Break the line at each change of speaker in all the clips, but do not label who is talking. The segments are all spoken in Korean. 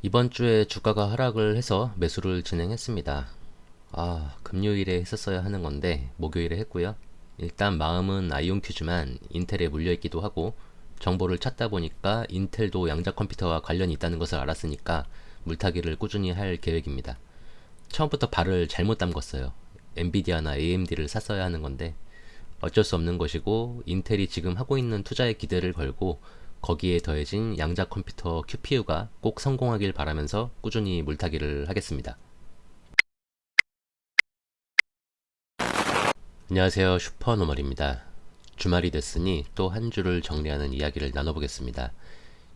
이번 주에 주가가 하락을 해서 매수를 진행했습니다. 금요일에 했었어야 하는 건데 목요일에 했고요. 일단 마음은 아이온큐지만 인텔에 물려있기도 하고 정보를 찾다 보니까 인텔도 양자 컴퓨터와 관련이 있다는 것을 알았으니까 물타기를 꾸준히 할 계획입니다. 처음부터 발을 잘못 담궜어요. 엔비디아나 AMD를 샀어야 하는 건데 어쩔 수 없는 것이고, 인텔이 지금 하고 있는 투자에 기대를 걸고 거기에 더해진 양자 컴퓨터 QPU가 꼭 성공하길 바라면서 꾸준히 물타기를 하겠습니다. 안녕하세요, 슈퍼노멀입니다. 주말이 됐으니 또 한 주를 정리하는 이야기를 나눠보겠습니다.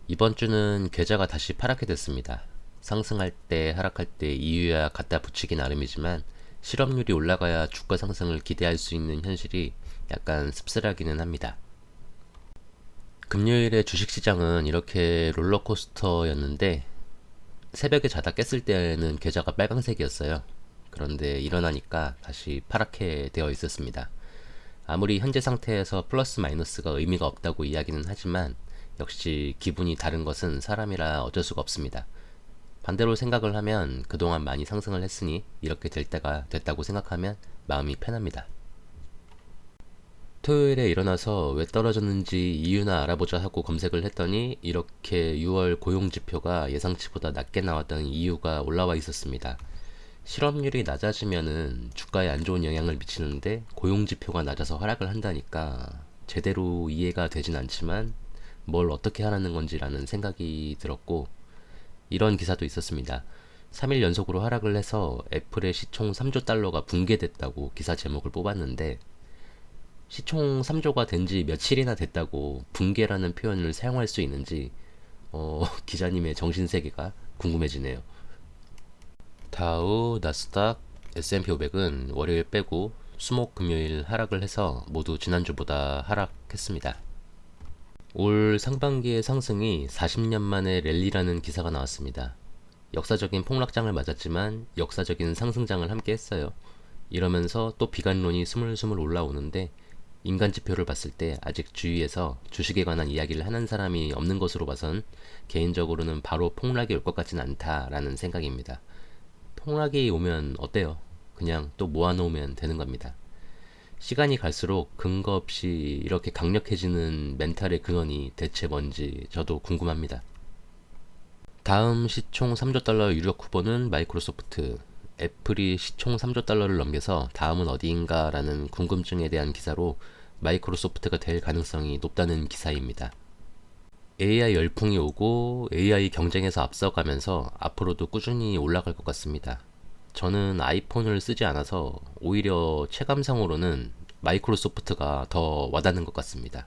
이번 주는 계좌가 다시 파랗게 됐습니다. 상승할 때 하락할 때 이유야 갖다 붙이기 나름이지만 실업률이 올라가야 주가 상승을 기대할 수 있는 현실이 약간 씁쓸하기는 합니다. 금요일에 주식시장은 이렇게 롤러코스터였는데, 새벽에 자다 깼을 때는 계좌가 빨강색이었어요. 그런데 일어나니까 다시 파랗게 되어 있었습니다. 아무리 현재 상태에서 플러스 마이너스가 의미가 없다고 이야기는 하지만 역시 기분이 다른 것은 사람이라 어쩔 수가 없습니다. 반대로 생각을 하면 그동안 많이 상승을 했으니 이렇게 될 때가 됐다고 생각하면 마음이 편합니다. 토요일에 일어나서 왜 떨어졌는지 이유나 알아보자 하고 검색을 했더니 이렇게 6월 고용지표가 예상치보다 낮게 나왔던 이유가 올라와 있었습니다. 실업률이 낮아지면은 주가에 안 좋은 영향을 미치는데 고용지표가 낮아서 하락을 한다니까 제대로 이해가 되진 않지만 뭘 어떻게 하라는 건지라는 생각이 들었고, 이런 기사도 있었습니다. 3일 연속으로 하락을 해서 애플의 시총 3조 달러가 붕괴됐다고 기사 제목을 뽑았는데, 시총 3조가 된 지 며칠이나 됐다고 붕괴라는 표현을 사용할 수 있는지 기자님의 정신세계가 궁금해지네요. 다우, 나스닥, S&P 500은 월요일 빼고 수목 금요일 하락을 해서 모두 지난주보다 하락했습니다. 올 상반기의 상승이 40년 만에 랠리라는 기사가 나왔습니다. 역사적인 폭락장을 맞았지만 역사적인 상승장을 함께 했어요. 이러면서 또 비관론이 스물스물 올라오는데, 인간 지표를 봤을 때 아직 주위에서 주식에 관한 이야기를 하는 사람이 없는 것으로 봐선 개인적으로는 바로 폭락이 올 것 같진 않다라는 생각입니다. 폭락이 오면 어때요? 그냥 또 모아놓으면 되는 겁니다. 시간이 갈수록 근거 없이 이렇게 강력해지는 멘탈의 근원이 대체 뭔지 저도 궁금합니다. 다음 시총 3조 달러 유력 후보는 마이크로소프트. 애플이 시총 3조 달러를 넘겨서 다음은 어디인가 라는 궁금증에 대한 기사로 마이크로소프트가 될 가능성이 높다는 기사입니다. AI 열풍이 오고 AI 경쟁에서 앞서가면서 앞으로도 꾸준히 올라갈 것 같습니다. 저는 아이폰을 쓰지 않아서 오히려 체감상으로는 마이크로소프트가 더 와닿는 것 같습니다.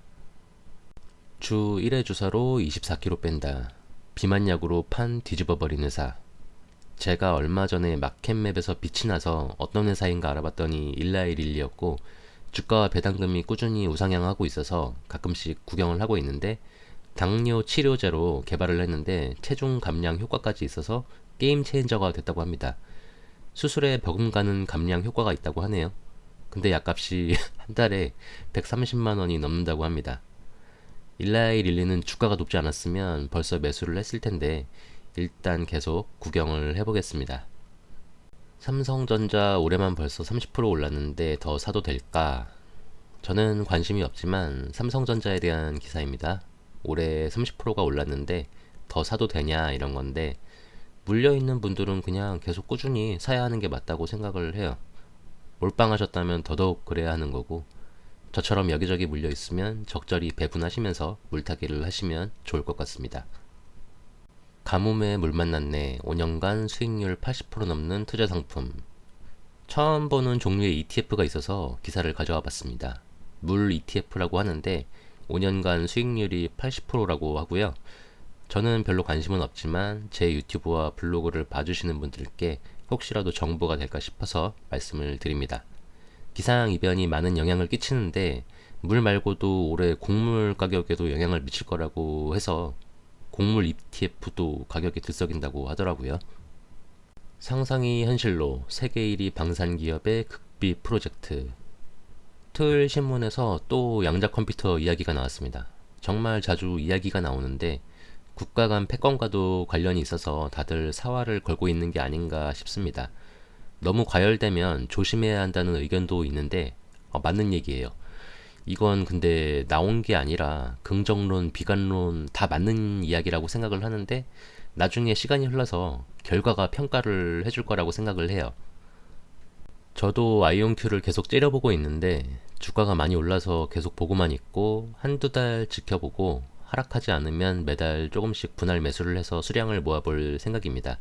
주 1회 주사로 24kg 뺀다. 비만약으로 판 뒤집어버린 회사. 제가 얼마 전에 마켓맵에서 빛이 나서 어떤 회사인가 알아봤더니 일라이릴리였고, 주가와 배당금이 꾸준히 우상향하고 있어서 가끔씩 구경을 하고 있는데, 당뇨 치료제로 개발을 했는데 체중 감량 효과까지 있어서 게임 체인저가 됐다고 합니다. 수술에 버금가는 감량 효과가 있다고 하네요. 근데 약값이 한 달에 130만 원이 넘는다고 합니다. 일라이 릴리는 주가가 높지 않았으면 벌써 매수를 했을 텐데 일단 계속 구경을 해보겠습니다. 삼성전자 올해만 벌써 30% 올랐는데 더 사도 될까? 저는 관심이 없지만 삼성전자에 대한 기사입니다. 올해 30%가 올랐는데 더 사도 되냐 이런 건데, 물려있는 분들은 그냥 계속 꾸준히 사야 하는 게 맞다고 생각을 해요. 몰빵하셨다면 더더욱 그래야 하는 거고, 저처럼 여기저기 물려있으면 적절히 배분하시면서 물타기를 하시면 좋을 것 같습니다. 가뭄에 물 만났네. 5년간 수익률 80% 넘는 투자 상품. 처음 보는 종류의 ETF가 있어서 기사를 가져와 봤습니다. 물 ETF라고 하는데 5년간 수익률이 80%라고 하고요. 저는 별로 관심은 없지만 제 유튜브와 블로그를 봐주시는 분들께 혹시라도 정보가 될까 싶어서 말씀을 드립니다. 기상이변이 많은 영향을 끼치는데 물 말고도 올해 곡물 가격에도 영향을 미칠 거라고 해서 곡물 ETF도 가격이 들썩인다고 하더라고요. 상상이 현실로 세계 1위 방산 기업의 극비 프로젝트. 토요일 신문에서 또 양자 컴퓨터 이야기가 나왔습니다. 정말 자주 이야기가 나오는데 국가 간 패권과도 관련이 있어서 다들 사활을 걸고 있는 게 아닌가 싶습니다. 너무 과열되면 조심해야 한다는 의견도 있는데 맞는 얘기예요. 이건 근데 나온 게 아니라 긍정론, 비관론 다 맞는 이야기라고 생각을 하는데 나중에 시간이 흘러서 결과가 평가를 해줄 거라고 생각을 해요. 저도 아이온큐를 계속 째려보고 있는데 주가가 많이 올라서 계속 보고만 있고 한두 달 지켜보고 하락하지 않으면 매달 조금씩 분할 매수를 해서 수량을 모아볼 생각입니다.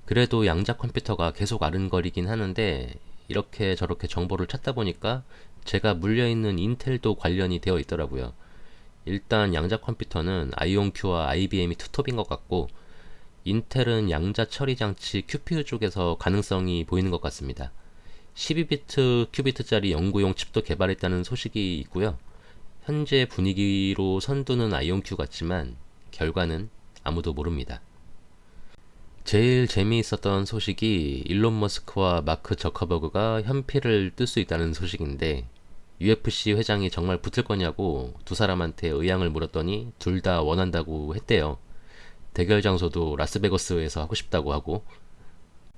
그래도 양자 컴퓨터가 계속 아른거리긴 하는데 이렇게 저렇게 정보를 찾다 보니까 제가 물려있는 인텔도 관련이 되어 있더라고요. 일단 양자 컴퓨터는 아이온큐와 IBM이 투톱인 것 같고 인텔은 양자 처리 장치 QPU 쪽에서 가능성이 보이는 것 같습니다. 12비트 큐비트짜리 연구용 칩도 개발했다는 소식이 있고요. 현재 분위기로 선두는 아이온큐 같지만 결과는 아무도 모릅니다. 제일 재미있었던 소식이 일론 머스크와 마크 저커버그가 현피를 뜰 수 있다는 소식인데 UFC 회장이 정말 붙을 거냐고 두 사람한테 의향을 물었더니 둘 다 원한다고 했대요. 대결 장소도 라스베거스에서 하고 싶다고 하고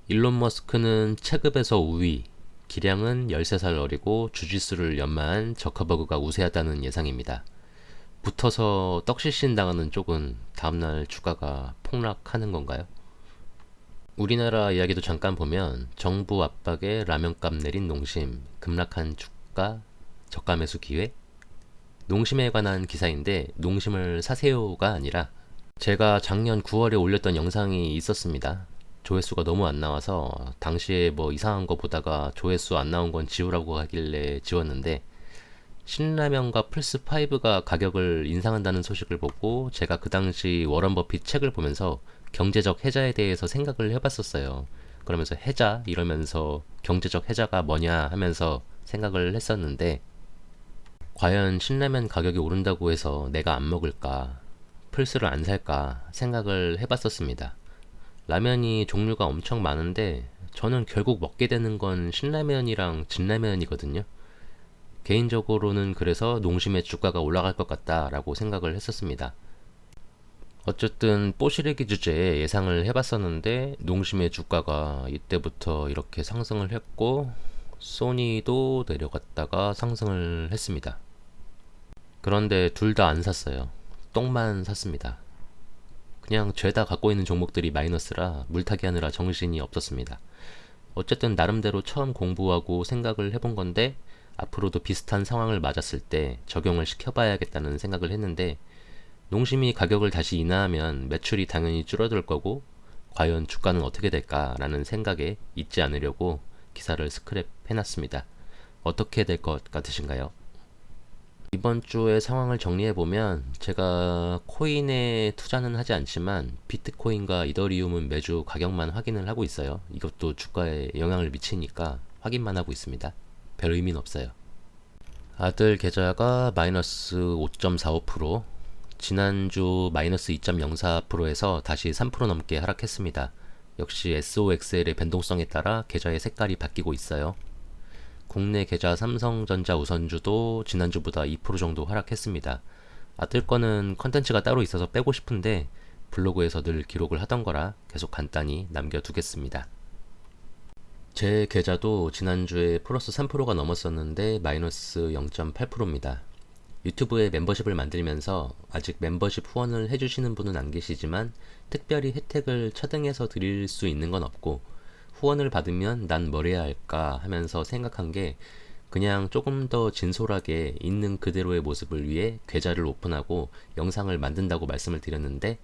일론 머스크는 체급에서 우위, 기량은 13살 어리고 주짓수를 연마한 저커버그가 우세하다는 예상입니다. 붙어서 떡시신 당하는 쪽은 다음날 주가가 폭락하는 건가요? 우리나라 이야기도 잠깐 보면 정부 압박에 라면값 내린 농심, 급락한 주가, 저가 매수 기회? 농심에 관한 기사인데 농심을 사세요가 아니라 제가 작년 9월에 올렸던 영상이 있었습니다. 조회수가 너무 안 나와서 당시에 뭐 이상한 거 보다가 조회수 안 나온 건 지우라고 하길래 지웠는데 신라면과 플스5가 가격을 인상한다는 소식을 보고 제가 그 당시 워런 버핏 책을 보면서 경제적 해자에 대해서 생각을 해봤었어요. 그러면서 해자 이러면서 경제적 해자가 뭐냐 하면서 생각을 했었는데 과연 신라면 가격이 오른다고 해서 내가 안 먹을까 플스를 안 살까 생각을 해봤었습니다. 라면이 종류가 엄청 많은데 저는 결국 먹게 되는 건 신라면이랑 진라면이거든요. 개인적으로는 그래서 농심의 주가가 올라갈 것 같다라고 생각을 했었습니다. 어쨌든 뽀시래기 주제에 예상을 해봤었는데 농심의 주가가 이때부터 이렇게 상승을 했고 소니도 내려갔다가 상승을 했습니다. 그런데 둘 다 안 샀어요. 똥만 샀습니다. 그냥 죄다 갖고 있는 종목들이 마이너스라 물타기 하느라 정신이 없었습니다. 어쨌든 나름대로 처음 공부하고 생각을 해본 건데 앞으로도 비슷한 상황을 맞았을 때 적용을 시켜봐야겠다는 생각을 했는데 농심이 가격을 다시 인하하면 매출이 당연히 줄어들 거고 과연 주가는 어떻게 될까라는 생각에 잊지 않으려고 기사를 스크랩 해놨습니다. 어떻게 될 것 같으신가요? 이번 주의 상황을 정리해보면 제가 코인에 투자는 하지 않지만 비트코인과 이더리움은 매주 가격만 확인을 하고 있어요. 이것도 주가에 영향을 미치니까 확인만 하고 있습니다. 별 의미는 없어요. 아들 계좌가 마이너스 5.45%, 지난주 마이너스 2.04%에서 다시 3% 넘게 하락했습니다. 역시 SOXL의 변동성에 따라 계좌의 색깔이 바뀌고 있어요. 국내 계좌 삼성전자 우선주도 지난주보다 2% 정도 하락했습니다. 아들 거는 컨텐츠가 따로 있어서 빼고 싶은데 블로그에서 늘 기록을 하던 거라 계속 간단히 남겨두겠습니다. 제 계좌도 지난주에 플러스 3%가 넘었었는데 마이너스 0.8%입니다. 유튜브에 멤버십을 만들면서 아직 멤버십 후원을 해주시는 분은 안 계시지만 특별히 혜택을 차등해서 드릴 수 있는 건 없고 후원을 받으면 난 뭘 해야 할까 하면서 생각한 게 그냥 조금 더 진솔하게 있는 그대로의 모습을 위해 계좌를 오픈하고 영상을 만든다고 말씀을 드렸는데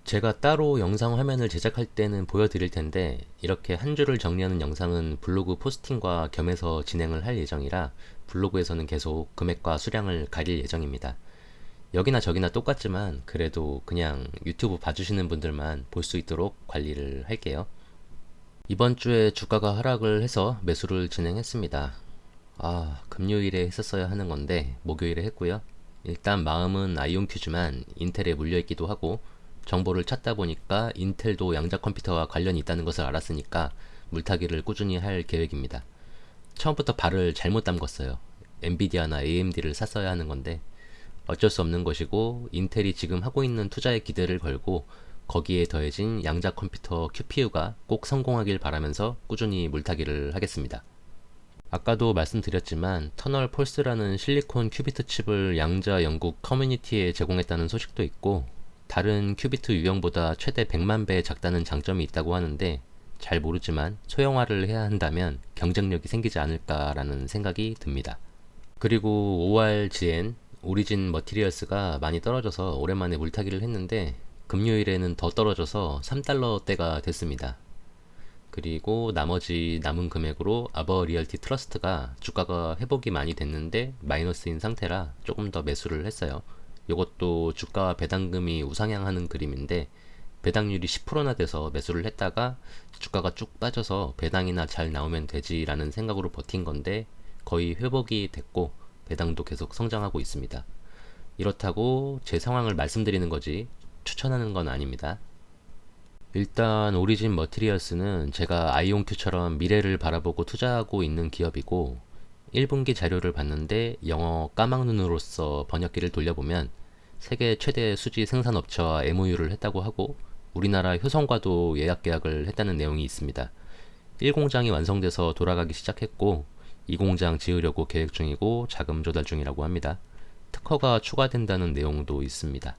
제가 따로 영상 화면을 제작할 때는 보여드릴 텐데 이렇게 한 주를 정리하는 영상은 블로그 포스팅과 겸해서 진행을 할 예정이라 블로그에서는 계속 금액과 수량을 가릴 예정입니다. 여기나 저기나 똑같지만 그래도 그냥 유튜브 봐주시는 분들만 볼 수 있도록 관리를 할게요. 이번 주에 주가가 하락을 해서 매수를 진행했습니다. 금요일에 했었어야 하는 건데 목요일에 했고요. 일단 마음은 아이온큐지만 인텔에 물려있기도 하고 정보를 찾다 보니까 인텔도 양자 컴퓨터와 관련이 있다는 것을 알았으니까 물타기를 꾸준히 할 계획입니다. 처음부터 발을 잘못 담궜어요. 엔비디아나 AMD를 샀어야 하는 건데 어쩔 수 없는 것이고 인텔이 지금 하고 있는 투자에 기대를 걸고 거기에 더해진 양자 컴퓨터 QPU가 꼭 성공하길 바라면서 꾸준히 물타기를 하겠습니다. 아까도 말씀드렸지만 터널 폴스라는 실리콘 큐비트 칩을 양자 영국 커뮤니티에 제공했다는 소식도 있고 다른 큐비트 유형보다 최대 100만 배 작다는 장점이 있다고 하는데 잘 모르지만 소형화를 해야 한다면 경쟁력이 생기지 않을까라는 생각이 듭니다. 그리고 ORGN 오리진 머티리얼스가 많이 떨어져서 오랜만에 물타기를 했는데 금요일에는 더 떨어져서 3달러대가 됐습니다. 그리고 나머지 남은 금액으로 아버 리얼티 트러스트가 주가가 회복이 많이 됐는데 마이너스인 상태라 조금 더 매수를 했어요. 이것도 주가 배당금이 우상향하는 그림인데 배당률이 10%나 돼서 매수를 했다가 주가가 쭉 빠져서 배당이나 잘 나오면 되지라는 생각으로 버틴 건데 거의 회복이 됐고 배당도 계속 성장하고 있습니다. 이렇다고 제 상황을 말씀드리는 거지 추천하는 건 아닙니다. 일단 오리진 머티리얼스는 제가 아이온큐처럼 미래를 바라보고 투자하고 있는 기업이고 1분기 자료를 봤는데 영어 까막눈으로서 번역기를 돌려보면 세계 최대 수지 생산업체와 MOU를 했다고 하고 우리나라 효성과도 예약 계약을 했다는 내용이 있습니다. 1공장이 완성돼서 돌아가기 시작했고 2공장 지으려고 계획 중이고 자금 조달 중이라고 합니다. 특허가 추가된다는 내용도 있습니다.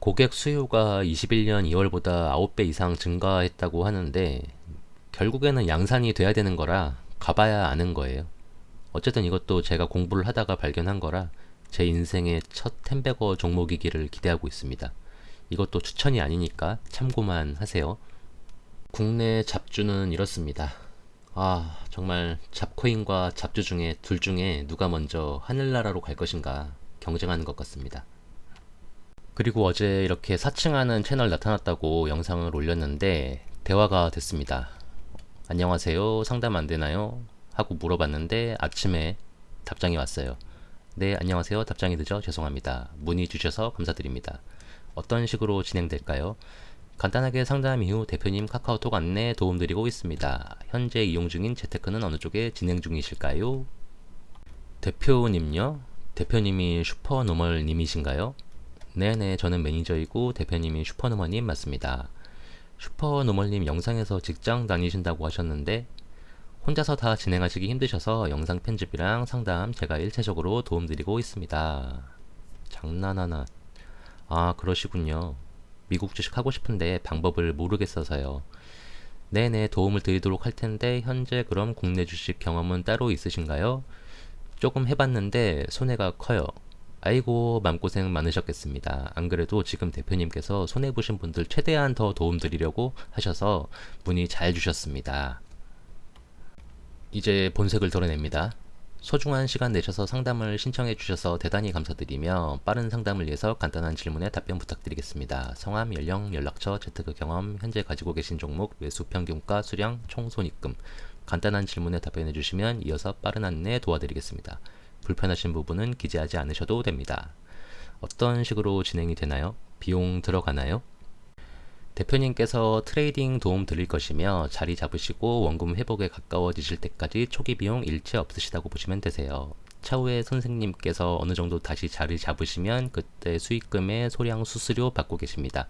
고객 수요가 21년 2월보다 9배 이상 증가했다고 하는데 결국에는 양산이 돼야 되는 거라 가봐야 아는 거예요. 어쨌든 이것도 제가 공부를 하다가 발견한 거라 제 인생의 첫 텐베거 종목이기를 기대하고 있습니다. 이것도 추천이 아니니까 참고만 하세요. 국내 잡주는 이렇습니다. 정말 잡코인과 잡주 중에 둘 중에 누가 먼저 하늘나라로 갈 것인가 경쟁하는 것 같습니다. 그리고 어제 이렇게 사칭하는 채널 나타났다고 영상을 올렸는데 대화가 됐습니다. 안녕하세요. 상담 안 되나요? 하고 물어봤는데 아침에 답장이 왔어요. 네, 안녕하세요. 답장이 늦어 죄송합니다. 문의 주셔서 감사드립니다. 어떤 식으로 진행될까요? 간단하게 상담 이후 대표님 카카오톡 안내 도움드리고 있습니다. 현재 이용 중인 재테크는 어느 쪽에 진행 중이실까요? 대표님요? 대표님이 슈퍼노멀님이신가요? 네네, 저는 매니저이고 대표님이 슈퍼노멀님 맞습니다. 슈퍼노멀님 영상에서 직장 다니신다고 하셨는데 혼자서 다 진행하시기 힘드셔서 영상 편집이랑 상담 제가 일체적으로 도움드리고 있습니다. 장난하나. 그러시군요. 미국 주식 하고 싶은데 방법을 모르겠어서요. 네네, 도움을 드리도록 할 텐데 현재 그럼 국내 주식 경험은 따로 있으신가요? 조금 해봤는데 손해가 커요. 아이고, 맘고생 많으셨겠습니다. 안 그래도 지금 대표님께서 손해보신 분들 최대한 더 도움드리려고 하셔서 문의 잘 주셨습니다. 이제 본색을 드러냅니다. 소중한 시간 내셔서 상담을 신청해 주셔서 대단히 감사드리며 빠른 상담을 위해서 간단한 질문에 답변 부탁드리겠습니다. 성함, 연령, 연락처, 재테크 경험, 현재 가지고 계신 종목, 매수 평균가, 수량, 총 손익금 간단한 질문에 답변해 주시면 이어서 빠른 안내 도와드리겠습니다. 불편하신 부분은 기재하지 않으셔도 됩니다. 어떤 식으로 진행이 되나요? 비용 들어가나요? 대표님께서 트레이딩 도움 드릴 것이며 자리 잡으시고 원금 회복에 가까워지실 때까지 초기 비용 일체 없으시다고 보시면 되세요. 차후에 선생님께서 어느 정도 다시 자리 잡으시면 그때 수익금의 소량 수수료 받고 계십니다.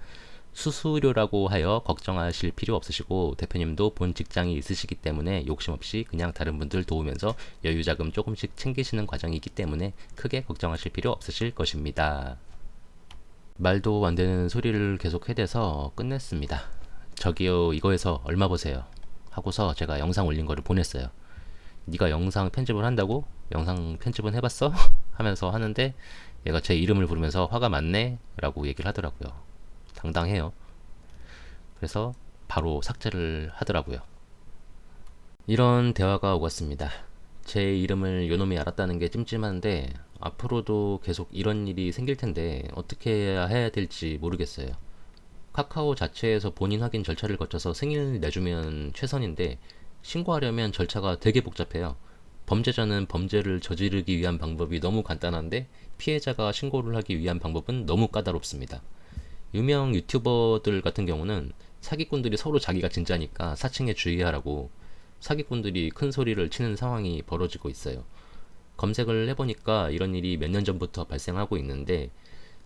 수수료라고 하여 걱정하실 필요 없으시고 대표님도 본 직장이 있으시기 때문에 욕심 없이 그냥 다른 분들 도우면서 여유자금 조금씩 챙기시는 과정이 있기 때문에 크게 걱정하실 필요 없으실 것입니다. 말도 안 되는 소리를 계속 해대서 끝냈습니다. 저기요, 이거에서 얼마 보세요 하고서 제가 영상 올린 거를 보냈어요. 네가 영상 편집을 한다고? 영상 편집은 해봤어? 하면서 하는데 얘가 제 이름을 부르면서 화가 많네? 라고 얘기를 하더라고요. 당당해요. 그래서 바로 삭제를 하더라고요. 이런 대화가 오갔습니다. 제 이름을 요놈이 알았다는 게 찜찜한데 앞으로도 계속 이런 일이 생길 텐데 어떻게 해야 될지 모르겠어요. 카카오 자체에서 본인 확인 절차를 거쳐서 승인을 내주면 최선인데 신고하려면 절차가 되게 복잡해요. 범죄자는 범죄를 저지르기 위한 방법이 너무 간단한데 피해자가 신고를 하기 위한 방법은 너무 까다롭습니다. 유명 유튜버들 같은 경우는 사기꾼들이 서로 자기가 진짜니까 사칭에 주의하라고 사기꾼들이 큰 소리를 치는 상황이 벌어지고 있어요. 검색을 해보니까 이런 일이 몇 년 전부터 발생하고 있는데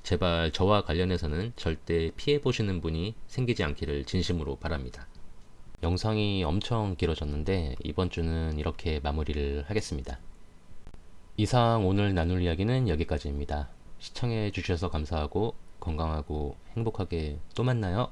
제발 저와 관련해서는 절대 피해보시는 분이 생기지 않기를 진심으로 바랍니다. 영상이 엄청 길어졌는데 이번 주는 이렇게 마무리를 하겠습니다. 이상 오늘 나눌 이야기는 여기까지입니다. 시청해 주셔서 감사하고 건강하고 행복하게 또 만나요.